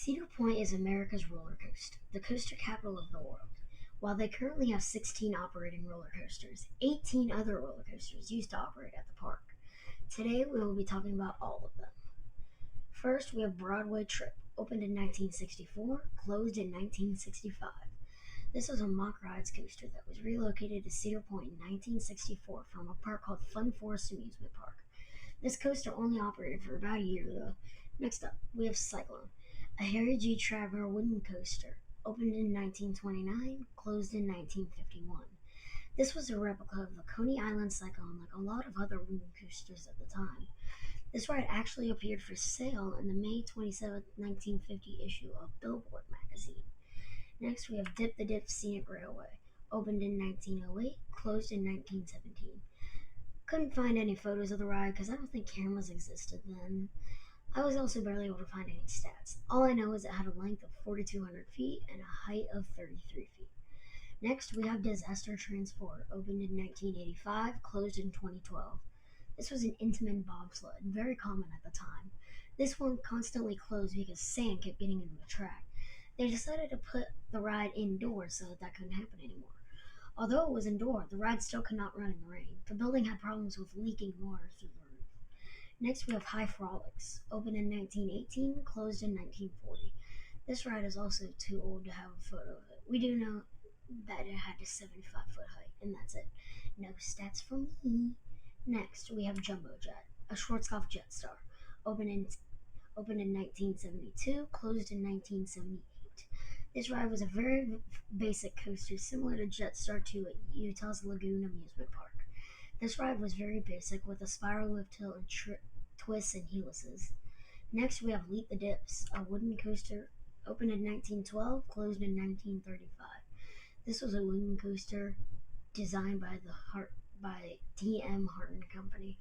Cedar Point is America's roller coaster, the coaster capital of the world. While they currently have 16 operating roller coasters, 18 other roller coasters used to operate at the park. Today we will be talking about all of them. First, we have Broadway Trip, opened in 1964, closed in 1965. This was a mock rides coaster that was relocated to Cedar Point in 1964 from a park called Fun Forest Amusement Park. This coaster only operated for about a year though. Next up, we have Cyclone, a Harry G. Traver wooden coaster. Opened in 1929, closed in 1951. This was a replica of the Coney Island Cyclone like a lot of other wooden coasters at the time. This ride actually appeared for sale in the May 27, 1950 issue of Billboard magazine. Next, we have Dip the Dip Scenic Railway. Opened in 1908, closed in 1917. Couldn't find any photos of the ride because I don't think cameras existed then. I was also barely able to find any stats. All I know is it had a length of 4,200 feet and a height of 33 feet. Next, we have Disaster Transport, opened in 1985, closed in 2012. This was an Intamin bobsled, very common at the time. This one constantly closed because sand kept getting into the track. They decided to put the ride indoors so that couldn't happen anymore. Although it was indoor, the ride still could not run in the rain. The building had problems with leaking water through the roof. Next, we have High Frolics, opened in 1918, closed in 1940. This ride is also too old to have a photo of it. We do know that it had a 75-foot height, and that's it. No stats from me. Next, we have Jumbo Jet, a Schwarzkopf Jetstar, opened in opened in 1972, closed in 1978. This ride was a very basic coaster similar to Jetstar 2 at Utah's Lagoon Amusement Park. This ride was very basic with a spiral lift hill and twists and helices. Next, we have Leap the Dips, a wooden coaster opened in 1912, closed in 1935. This was a wooden coaster designed by D.M. Harton Company.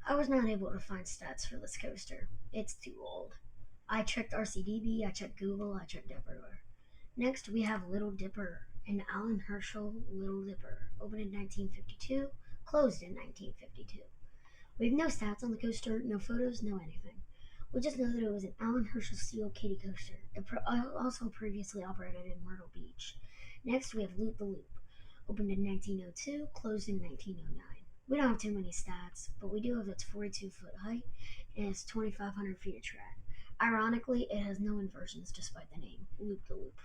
I was not able to find stats for this coaster. It's too old. I checked RCDB, I checked Google, I checked everywhere. Next, we have Little Dipper, an Alan Herschel Little Dipper, opened in 1952, closed in 1952. We have no stats on the coaster, no photos, no anything. We just know that it was an Alan Herschel Steel Kitty coaster. It also previously operated in Myrtle Beach. Next, we have Loop the Loop, opened in 1902, closed in 1909. We don't have too many stats, but we do have its 42-foot height and its 2,500 feet of track. Ironically, it has no inversions despite the name, Loop the Loop.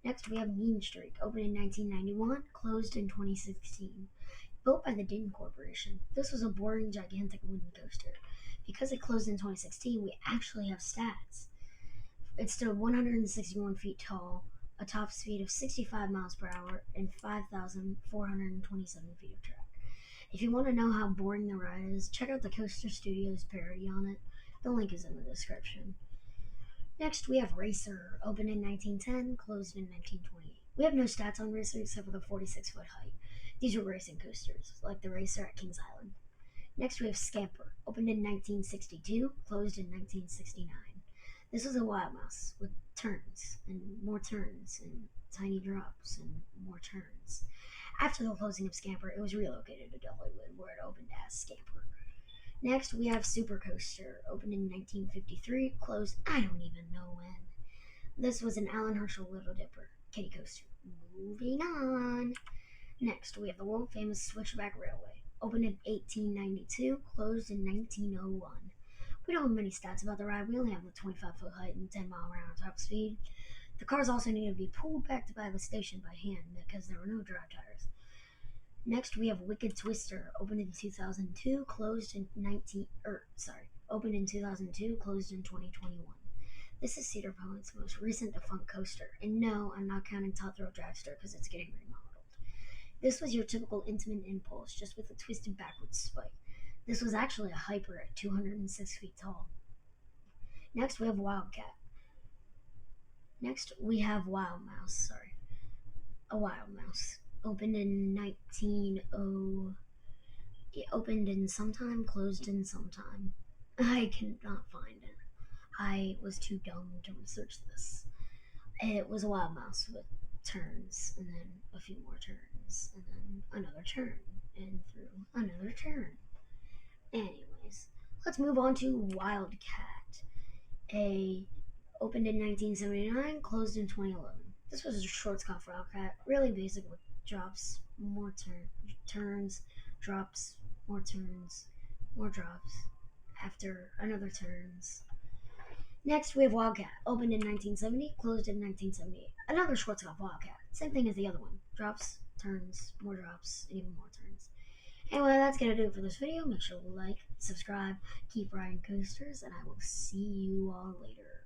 Next, we have Mean Streak, opened in 1991, closed in 2016. Built by the Din Corporation, this was a boring, gigantic wooden coaster. Because it closed in 2016, we actually have stats. It stood 161 feet tall, a top speed of 65 miles per hour, and 5,427 feet of track. If you want to know how boring the ride is, check out the Coaster Studios parody on it. The link is in the description. Next, we have Racer, opened in 1910, closed in 1928. We have no stats on Racer except for the 46-foot height. These are racing coasters, like the Racer at Kings Island. Next, we have Scamper, opened in 1962, closed in 1969. This was a wild mouse with turns, and more turns, and tiny drops, and more turns. After the closing of Scamper, it was relocated to Dollywood, where it opened as Scamper. Next, we have Super Coaster, opened in 1953, closed I don't even know when. This was an Alan Herschel Little Dipper kitty coaster. Moving on. Next, we have the world famous Switchback Railway, opened in 1892, closed in 1901. We don't have many stats about the ride. We only have the 25-foot height and 10-mile-an-hour top speed. The cars also needed to be pulled back to the station by hand because there were no drive tires. Next, we have Wicked Twister, opened in 2002, opened in 2002, closed in 2021. This is Cedar Point's most recent defunct coaster, and no, I'm not counting Top Thrill Dragster because it's getting remodeled. This was your typical Intamin Impulse, just with a twisted backwards spike. This was actually a hyper at 206 feet tall. Next, we have Wildcat. Next, we have Wild Mouse. A Wild Mouse. Opened in 1900. It opened in sometime, closed in sometime. I cannot find it. I was too dumb to research this. It was a wild mouse with turns, and then a few more turns, and then another turn, and through another turn. Anyways, let's move on to Wildcat, a Opened in 1979, closed in 2011. This was a shortcut for Wildcat, really basic with drops, more turns, drops, more turns, more drops, after another turns. Next, we have Wildcat, opened in 1970, closed in 1978. Another shortcut Wildcat, same thing as the other one. Drops, turns, more drops, and even more turns. Anyway, that's gonna do it for this video. Make sure to like, subscribe, keep riding coasters, and I will see you all later.